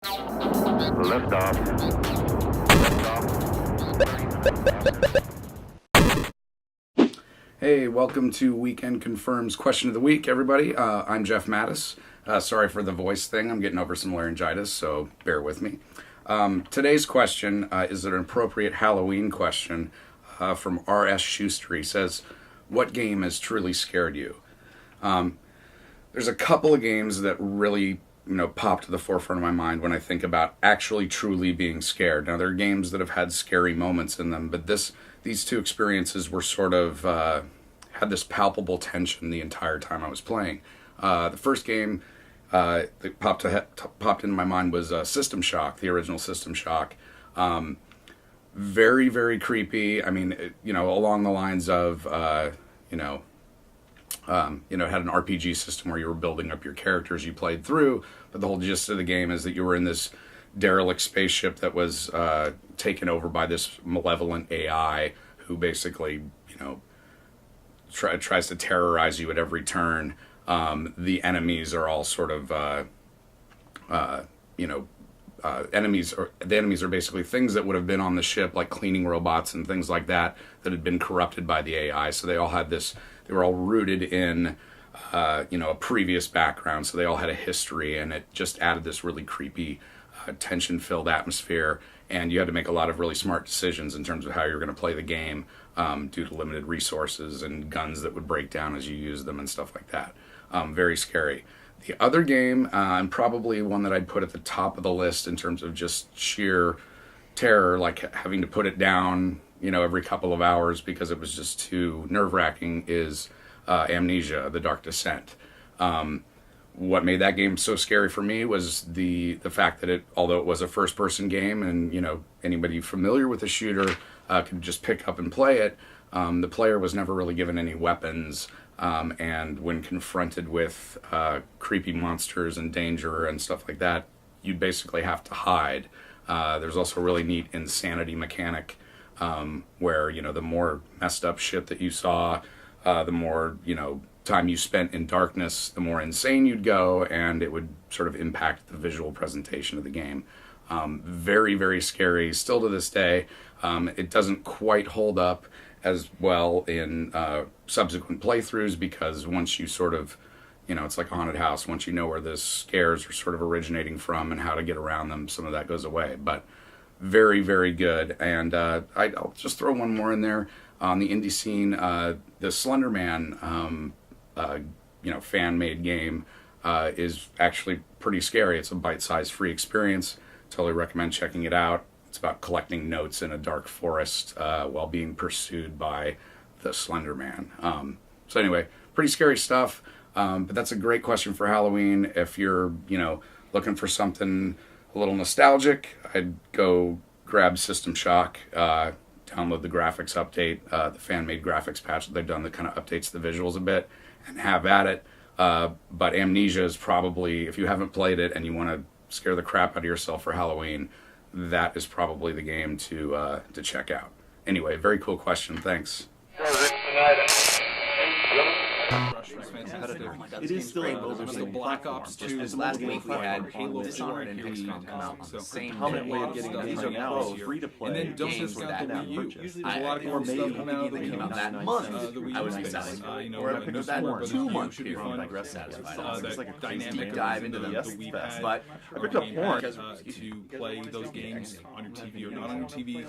Liftoff. Hey, welcome to Weekend Confirms Question of the Week, everybody. I'm Jeff Mattas. Sorry for the voice thing. I'm getting over some laryngitis, so bear with me. Today's question is an appropriate Halloween question from R.S. Schuster. He says, what game has truly scared you? There's a couple of games that really pop to the forefront of my mind when I think about actually truly being scared. Now, there are games that have had scary moments in them, but these two experiences were sort of had this palpable tension the entire time I was playing. The first game that popped into my mind was System Shock, the original System Shock. Very, very creepy. I mean, along the lines of, it had an RPG system where you were building up your characters you played through, but the whole gist of the game is that you were in this derelict spaceship that was taken over by this malevolent AI who basically, tries to terrorize you at every turn. The enemies are all sort of, the enemies are basically things that would have been on the ship, like cleaning robots and things like that had been corrupted by the AI. So they were all rooted in, a previous background. So they all had a history, and it just added this really creepy, tension-filled atmosphere. And you had to make a lot of really smart decisions in terms of how you're going to play the game, due to limited resources and guns that would break down as you use them and stuff like that. Very scary. The other game, and probably one that I'd put at the top of the list in terms of just sheer terror, like having to put it down, every couple of hours because it was just too nerve-wracking, is Amnesia: The Dark Descent. What made that game so scary for me was the fact that although it was a first-person game, and anybody familiar with a shooter could just pick up and play it, the player was never really given any weapons, and when confronted with creepy monsters and danger and stuff like that, you'd basically have to hide. There's also a really neat insanity mechanic, where the more messed up shit that you saw, the more time you spent in darkness, the more insane you'd go, and it would sort of impact the visual presentation of the game. Very, very scary still to this day. It doesn't quite hold up as well in subsequent playthroughs, because once you sort of, it's like a haunted house. Once you know where the scares are sort of originating from and how to get around them, some of that goes away. But very, very good. And I'll just throw one more in there. On the indie scene, the Slender Man, fan-made game is actually pretty scary. It's a bite-sized free experience. Totally recommend checking it out. It's about collecting notes in a dark forest while being pursued by the Slender Man. So anyway, pretty scary stuff. But that's a great question for Halloween. If you're, looking for something a little nostalgic, I'd go grab System Shock, download the graphics update, the fan-made graphics patch that they've done that kind of updates the visuals a bit, and have at it. But Amnesia is probably, if you haven't played it and you want to scare the crap out of yourself for Halloween, that is probably the game to check out. Anyway, very cool question. Thanks. It is still a Black Ops 2. Last week we had Dishonored and XCOM come out on the same Permanent day. way of getting these are now free to play. And then don't games discount that the Wii U. purchase. Usually there's a lot of cool stuff coming out of the They Wii came U. out that month. The Wii U I was is, excited. Or I picked up that more, 2 but month should be period, fun. like rest satisfied. That It's like a dynamic crazy dive into them. yes, the Wii fest. Pad, But I picked up porn. to play those games on your TV or not on your TV.